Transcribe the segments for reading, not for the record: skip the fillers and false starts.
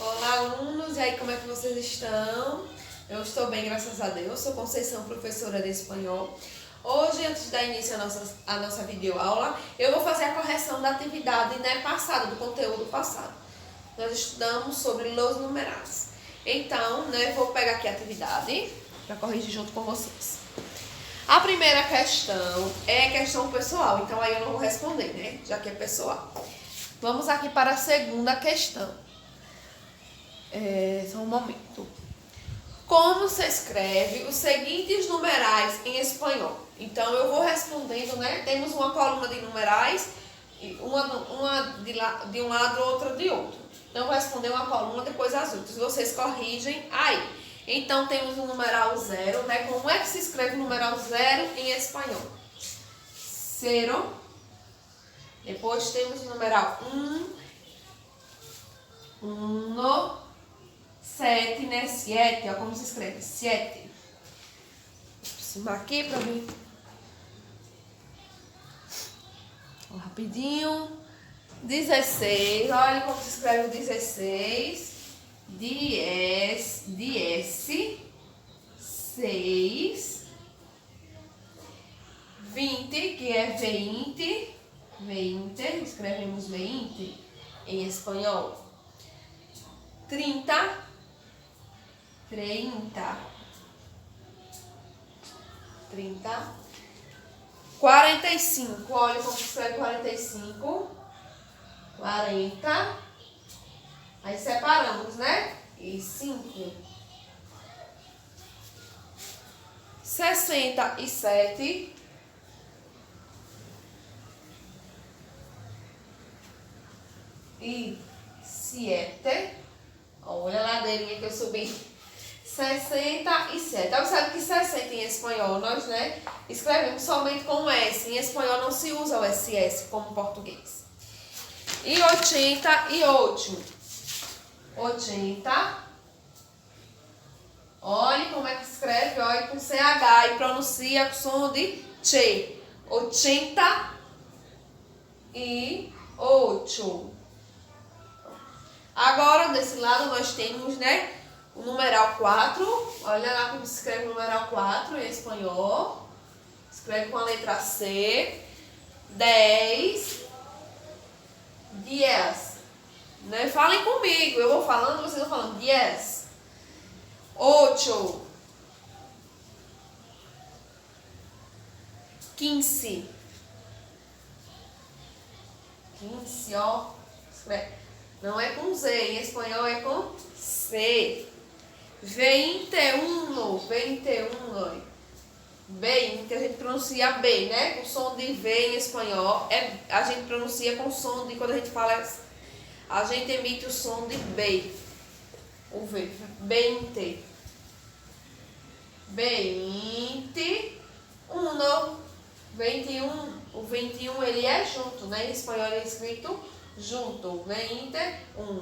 Olá, alunos! E aí, como é que vocês estão? Eu estou bem, graças a Deus. Sou Conceição, professora de espanhol. Hoje, antes de dar início à nossa videoaula, eu vou fazer a correção da atividade passada, do conteúdo passado. Nós estudamos sobre los numerados. Então, vou pegar aqui a atividade para corrigir junto com vocês. A primeira questão é questão pessoal, então aí eu não vou responder, já que é pessoal. Vamos aqui para a segunda questão. Só um momento. Como se escreve os seguintes numerais em espanhol? Então eu vou respondendo, Temos uma coluna de numerais, uma de um lado, outra de outro. Então eu vou responder uma coluna, depois as outras. Vocês corrigem aí. Então temos o numeral 0, Como é que se escreve o numeral 0 em espanhol? Zero. Depois temos o numeral 1, 7, 7, ó, como se escreve? 7. Vou aproximar aqui para mim. Rapidinho. 16, olha como se escreve o 16. 10, 6. 20, que é 20. 20, escrevemos 20 em espanhol. 30. 45, olha como se escreve 45. 40. Aí separamos, E 5. 67. E 7. Olha a ladeirinha que eu subi. 67. Observe que 60 em espanhol nós, escrevemos somente com o S. Em espanhol não se usa o SS como em português. E 88. 80. Olha como é que escreve, olha com CH e pronuncia com som de che. 88. Agora, desse lado, nós temos, o numeral 4. Olha lá como se escreve o numeral 4 em espanhol. Escreve com a letra C. 10. 10. Falem comigo. Eu vou falando, vocês vão falando. 10. 8. 15. 15, ó. Escreve. Não é com Z, em espanhol é com C. 21, 21. 20, a gente pronuncia B, Com som de V em espanhol, a gente pronuncia com som de, quando a gente fala, a gente emite o som de B. O V, 20. 21. 21. O 21 ele é junto, Em espanhol ele é escrito junto. 21.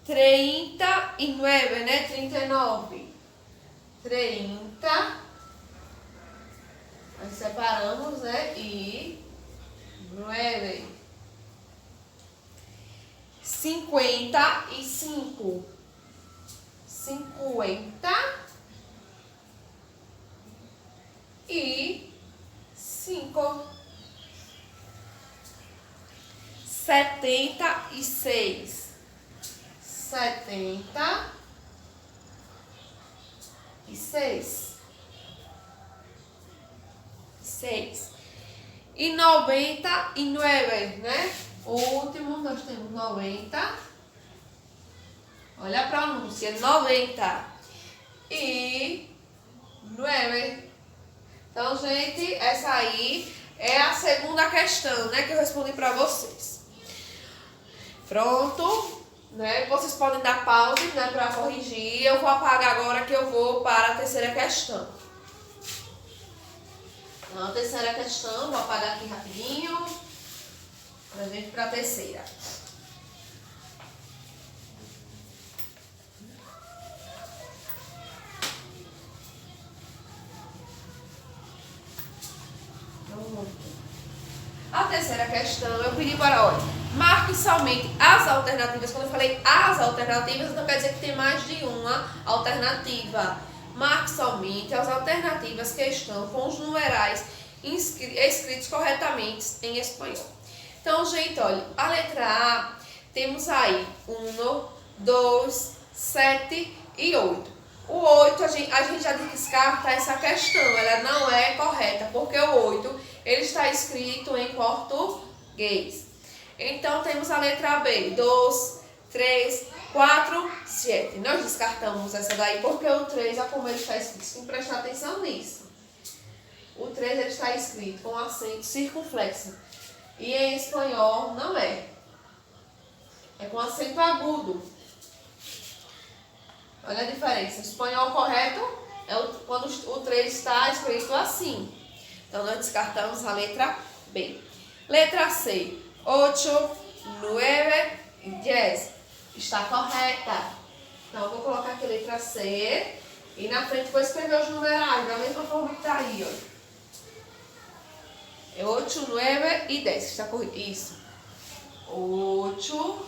39, 39. 30. Nós separamos, E 9. 55. 50. E 5. 76. 76. 6. E 99, O último nós temos 90. Olha a pronúncia, 90. E 9. Então, gente, essa aí é a segunda questão, que eu respondi para vocês. Pronto. Vocês podem dar pause, para corrigir. Eu vou apagar agora que eu vou para a terceira questão. Então, a terceira questão, vou apagar aqui rapidinho, para a gente ir para a terceira. A terceira questão, eu pedi para, olha, Marque somente as alternativas. Quando eu falei as alternativas, não quer dizer que tem mais de uma alternativa. Marque somente as alternativas que estão com os numerais escritos corretamente em espanhol. Então, gente, olha, a letra A, temos aí 1, 2, 7 e 8. O 8, a gente já descarta essa questão, ela não é correta, porque o 8 ele está escrito em português. Então, temos a letra B, 2, 3, 4, 7. Nós descartamos essa daí porque o 3, como ele está escrito, tem que prestar atenção nisso. O 3 ele está escrito com acento circunflexo. E em espanhol não é. É com acento agudo. Olha a diferença. O espanhol correto é quando o 3 está escrito assim. Então, nós descartamos a letra B. Letra C. 8, 9 e 10. Está correta. Então, eu vou colocar aqui a letra C. E na frente vou escrever os numerais, da mesma forma que está aí, ó. É 8, 9 e 10. Está correto. Isso. 8,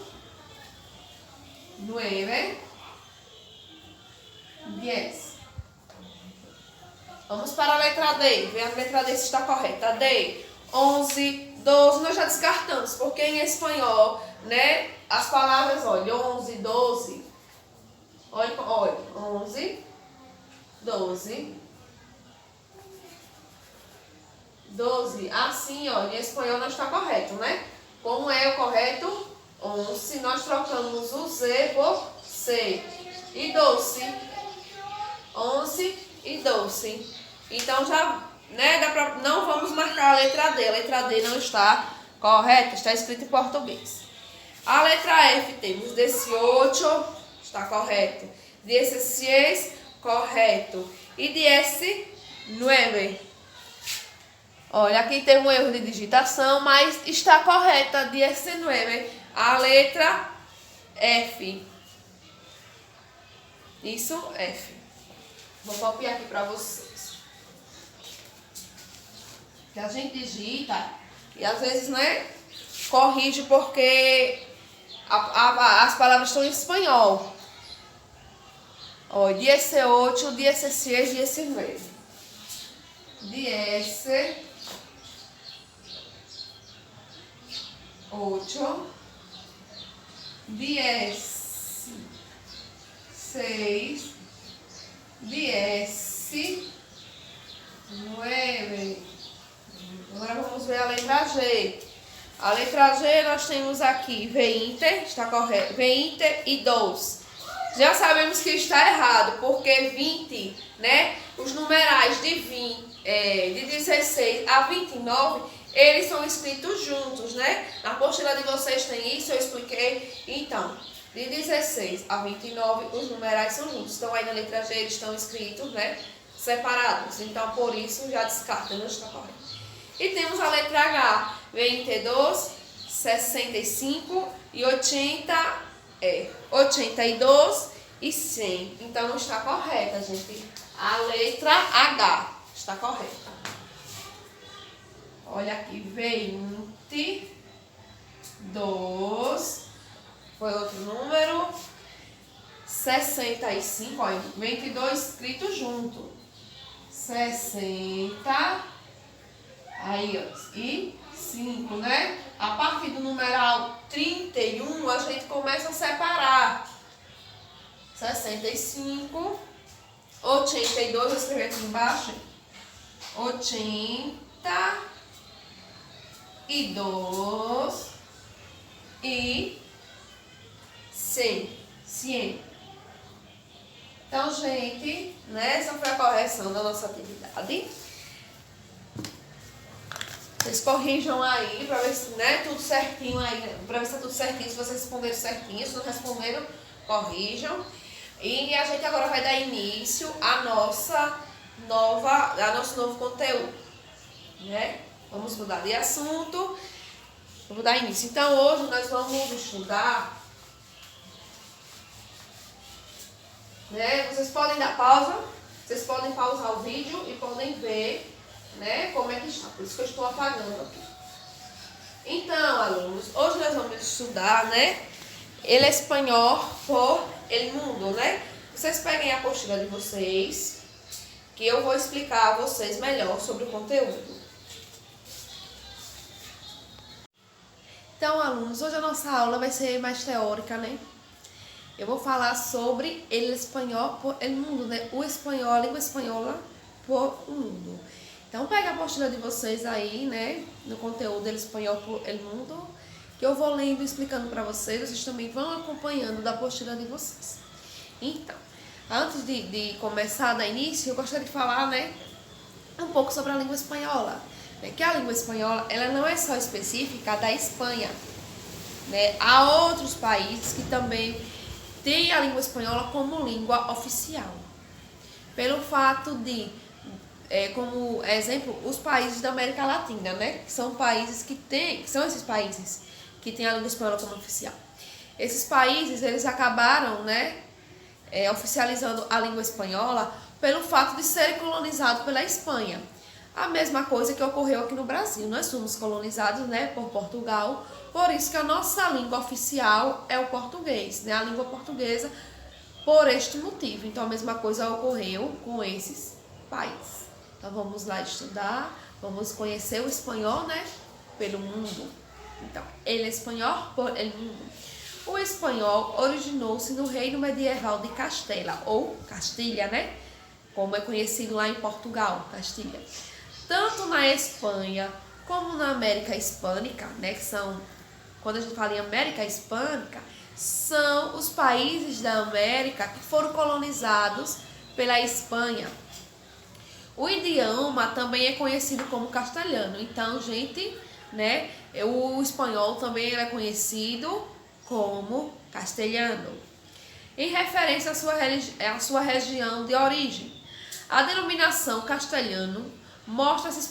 9, 10. Vamos para a letra D. Vê a letra D se está correta. D. 11, 12. Nós já descartamos, porque em espanhol, né? As palavras, olha, 11, 12. Olha, 11, 12. 12, assim, ó, em espanhol não está correto, né? Como é o correto? 11, nós trocamos o Z por C. E doce. 11 e doce. Então, já, né, não vamos marcar a letra D. A letra D não está correta, está escrita em português. A letra F temos 18, está correto. 16, correto. E 19. Olha, aqui tem um erro de digitação, mas está correta, 19, a letra F. Isso, F. Vou copiar aqui para vocês. Que a gente digita e às vezes, né, corrige porque as palavras estão em espanhol. Ó, 18, 16, 19. 10. 8, 10, 6, 10, 9. Agora vamos ver a letra G. A letra G nós temos aqui 20, está correto, 20 e 2. Já sabemos que está errado, porque 20, né, os numerais de 16 a 29, eles são escritos juntos, né? Na apostila de vocês tem isso, eu expliquei. Então, de 16 a 29, os numerais são juntos. Então, aí na letra G eles estão escritos, né, separados. Então, por isso, já descarta, não está correto. E temos a letra H, 22, 65 e 82 e 100. Então, não está correta, gente. A letra H está correta. Olha aqui, 22, foi outro número, 65, olha, 22 escrito junto, 60, aí, ó, e 5, né? A partir do numeral 31, a gente começa a separar. 65, 82, vou escrever aqui embaixo, 80 e 2 e 100. Então, gente, né, essa foi a correção da nossa atividade. Vocês corrijam aí para ver se, né, tudo certinho aí, para ver se tá tudo certinho, se vocês responderam certinho, se não responderam, corrijam. E a gente agora vai dar início a nosso novo conteúdo, né? Vamos mudar de assunto. Vou dar início. Então, hoje nós vamos estudar, né? Vocês podem dar pausa, vocês podem pausar o vídeo e podem ver, né, como é que está. Por isso que eu estou apagando aqui. Então, alunos, hoje nós vamos estudar, né? El espanhol por el mundo, né? Vocês peguem a apostila de vocês, que eu vou explicar a vocês melhor sobre o conteúdo. Então, alunos, hoje a nossa aula vai ser mais teórica, né? Eu vou falar sobre el espanhol por el mundo, né? O espanhol, a língua espanhola por o mundo. Então, pega a apostila de vocês aí, né? No conteúdo el espanhol por el mundo, que eu vou lendo e explicando para vocês. Vocês também vão acompanhando da apostila de vocês. Então, antes de começar a dar início, eu gostaria de falar, né? Um pouco sobre a língua espanhola. Que a língua espanhola, ela não é só específica da Espanha, né? Há outros países que também têm a língua espanhola como língua oficial. Pelo fato de, como exemplo, os países da América Latina, né? Que são países que são esses países que têm a língua espanhola como oficial. Esses países, eles acabaram, né? Oficializando a língua espanhola pelo fato de serem colonizados pela Espanha. A mesma coisa que ocorreu aqui no Brasil. Nós fomos colonizados, né, por Portugal, por isso que a nossa língua oficial é o português, né, a língua portuguesa, por este motivo. Então a mesma coisa ocorreu com esses países. Então vamos lá estudar, vamos conhecer o espanhol, né, pelo mundo. Então, el espanhol por el mundo. O espanhol originou-se no reino medieval de Castela, ou Castilha, né, como é conhecido lá em Portugal, Castilha. Tanto na Espanha como na América Hispânica, né, que são, quando a gente fala em América Hispânica, são os países da América que foram colonizados pela Espanha. O idioma também é conhecido como castelhano. Então, gente, né, o espanhol também é conhecido como castelhano, em referência à sua região de origem. A denominação castelhano mostra-se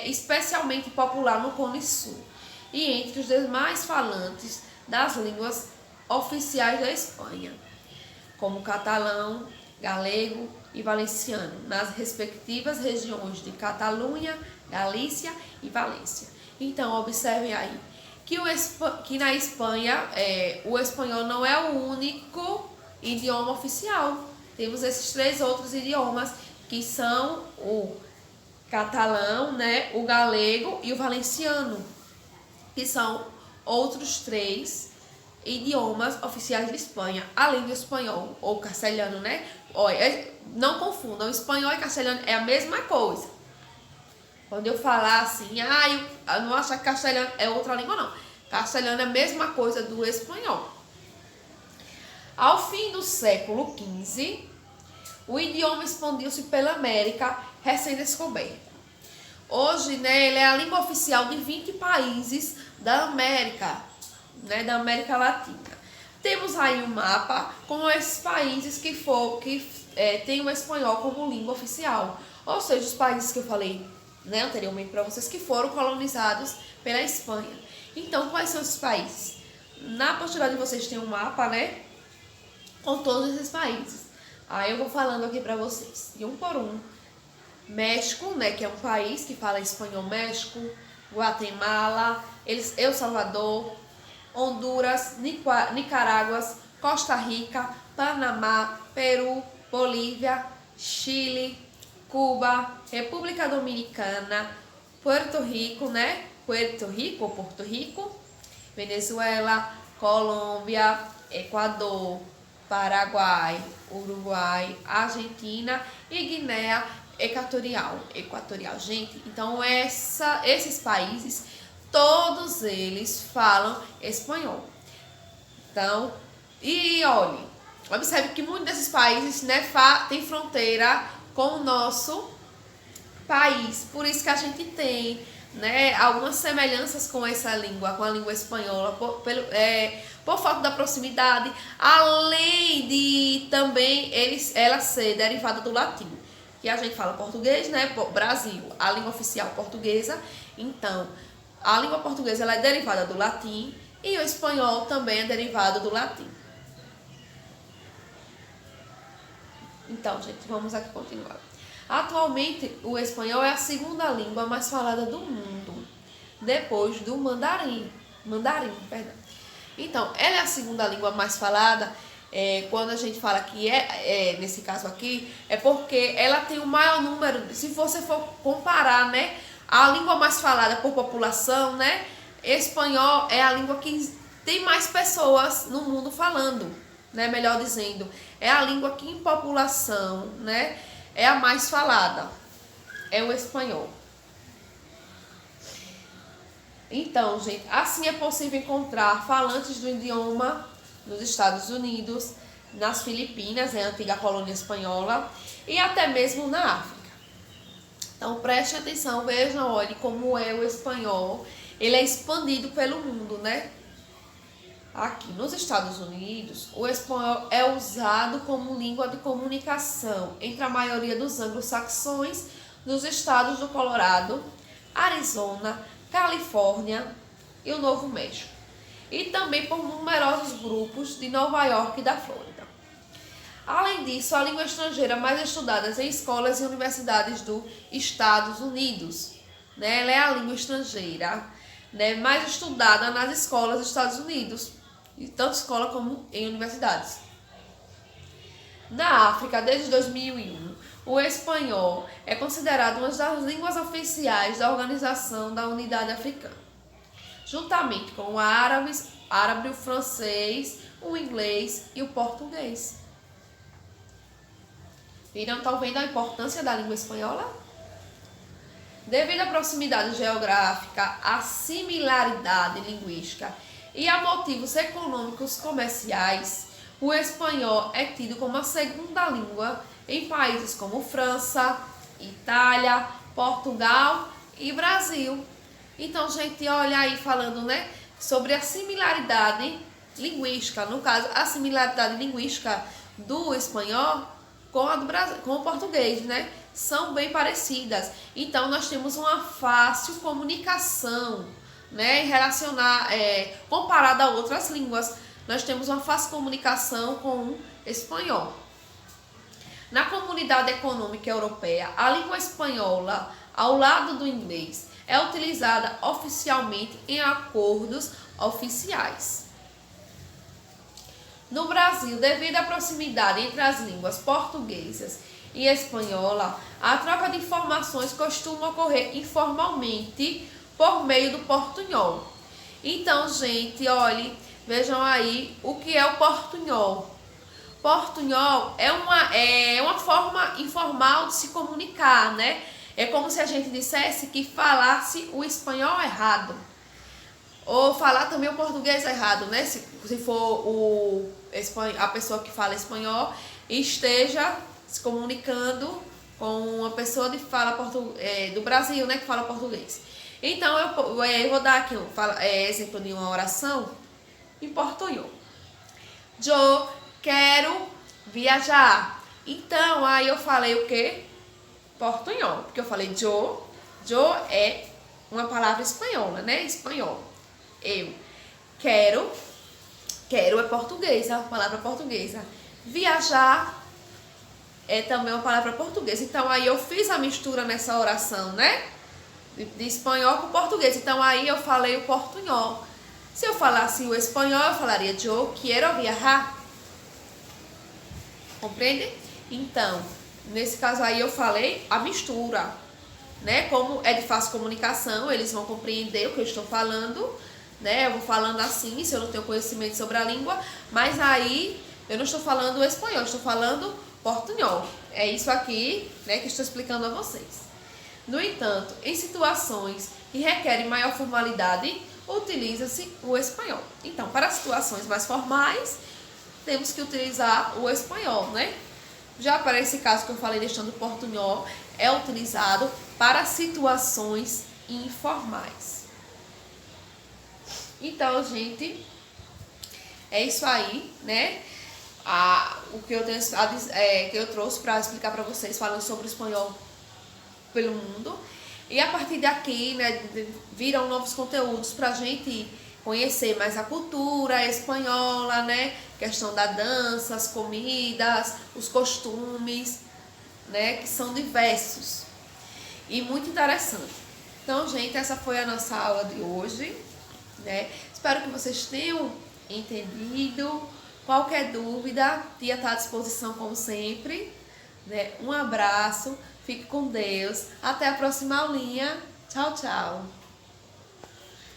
especialmente popular no Cone Sul e entre os demais falantes das línguas oficiais da Espanha, como catalão, galego e valenciano, nas respectivas regiões de Catalunha, Galícia e Valência. Então, observem aí que na Espanha o espanhol não é o único idioma oficial. Temos esses 3 outros idiomas que são o catalão, né, o galego e o valenciano, que são outros 3 idiomas oficiais de Espanha, além do espanhol ou castelhano, né? Olha, não confundam, espanhol e castelhano é a mesma coisa. Quando eu falar assim, eu não acho que castelhano é outra língua, não. Castelhano é a mesma coisa do espanhol. Ao fim do século XV, o idioma expandiu-se pela América recém-descoberta. Hoje, né, ele é a língua oficial de 20 países da América, né, da América Latina. Temos aí um mapa com esses países que têm o espanhol como língua oficial. Ou seja, os países que eu falei, né, anteriormente para vocês, que foram colonizados pela Espanha. Então, quais são esses países? Na apostila de vocês tem um mapa, né, com todos esses países. Aí eu vou falando aqui para vocês, de um por um. México, né, que é um país que fala espanhol, México, Guatemala, El Salvador, Honduras, Nicarágua, Costa Rica, Panamá, Peru, Bolívia, Chile, Cuba, República Dominicana, Puerto Rico, né, Puerto Rico, Venezuela, Colômbia, Equador, Paraguai, Uruguai, Argentina e Guiné Equatorial, gente. Então esses países, todos eles falam espanhol. Então, e olhe, observe que muitos desses países, né, tem fronteira com o nosso país. Por isso que a gente tem, né, algumas semelhanças com essa língua, com a língua espanhola, por falta da proximidade, além de também ela ser derivada do latim. Que a gente fala português, né? Brasil, a língua oficial portuguesa. Então, a língua portuguesa ela é derivada do latim e o espanhol também é derivado do latim. Então, gente, vamos aqui continuar. Atualmente, o espanhol é a segunda língua mais falada do mundo. depois do mandarim. Perdão. Então, ela é a segunda língua mais falada. Quando a gente fala que nesse caso aqui, é porque ela tem o maior número, se você for comparar, né, a língua mais falada por população, né, espanhol é a língua que tem mais pessoas no mundo falando, né, melhor dizendo, é a língua que em população, né, é a mais falada, é o espanhol. Então, gente, assim é possível encontrar falantes do idioma nos Estados Unidos, nas Filipinas, a antiga colônia espanhola, e até mesmo na África. Então, preste atenção, vejam, olhem como é o espanhol. Ele é expandido pelo mundo, né? Aqui nos Estados Unidos, o espanhol é usado como língua de comunicação entre a maioria dos anglo-saxões dos estados do Colorado, Arizona, Califórnia e o Novo México, e também por numerosos grupos de Nova York e da Flórida. Além disso, a língua estrangeira mais estudada em escolas e universidades dos Estados Unidos, né? Ela é a língua estrangeira, né, mais estudada nas escolas dos Estados Unidos, tanto escola como em universidades. Na África, desde 2001, o espanhol é considerado uma das línguas oficiais da Organização da Unidade Africana, juntamente com o árabe, o francês, o inglês e o português. Estão vendo a importância da língua espanhola? Devido à proximidade geográfica, à similaridade linguística e a motivos econômicos comerciais, o espanhol é tido como a segunda língua em países como França, Itália, Portugal e Brasil. Então, gente, olha aí falando, né, sobre a similaridade linguística, no caso, a similaridade linguística do espanhol com a do Brasil, com o português, né? São bem parecidas. Então, nós temos uma fácil comunicação, né, em relacionar, comparada a outras línguas, nós temos uma fácil comunicação com o espanhol. Na comunidade econômica europeia, a língua espanhola, ao lado do inglês, é utilizada oficialmente em acordos oficiais. No Brasil, devido à proximidade entre as línguas portuguesas e espanhola, a troca de informações costuma ocorrer informalmente por meio do portunhol. Então, gente, olhe, vejam aí o que é o portunhol. Portunhol é uma forma informal de se comunicar, né? É como se a gente dissesse que falasse o espanhol errado. Ou falar também o português errado, né? Se for a pessoa que fala espanhol esteja se comunicando com uma pessoa que fala do Brasil, né? Que fala português. Então, eu vou dar aqui exemplo de uma oração em portunhol. Eu quero viajar. Então, aí eu falei o quê? Portunhol. Porque eu falei eu é uma palavra espanhola, né? Espanhol. Eu quero é portuguesa, a palavra portuguesa. Viajar é também uma palavra portuguesa. Então, aí eu fiz a mistura nessa oração, né? De espanhol com português. Então, aí eu falei o portunhol. Se eu falasse o espanhol, eu falaria eu quero viajar. Compreende? Então, nesse caso aí eu falei a mistura, né? Como é de fácil comunicação, eles vão compreender o que eu estou falando, né? Eu vou falando assim, se eu não tenho conhecimento sobre a língua, mas aí eu não estou falando o espanhol, eu estou falando portunhol. É isso aqui, né, que estou explicando a vocês. No entanto, em situações que requerem maior formalidade, utiliza-se o espanhol. Então, para situações mais formais, temos que utilizar o espanhol, né? Já para esse caso que eu falei, deixando o portunhol, é utilizado para situações informais. Então, gente, é isso aí, né? O que eu trouxe para explicar para vocês, falando sobre o espanhol pelo mundo. E a partir daqui, né, viram novos conteúdos para a gente conhecer mais a cultura espanhola, né? Questão da dança, as comidas, os costumes, né? Que são diversos e muito interessantes. Então, gente, essa foi a nossa aula de hoje, né? Espero que vocês tenham entendido. Qualquer dúvida, tia está à disposição como sempre, né? Um abraço, fique com Deus. Até a próxima aulinha. Tchau, tchau.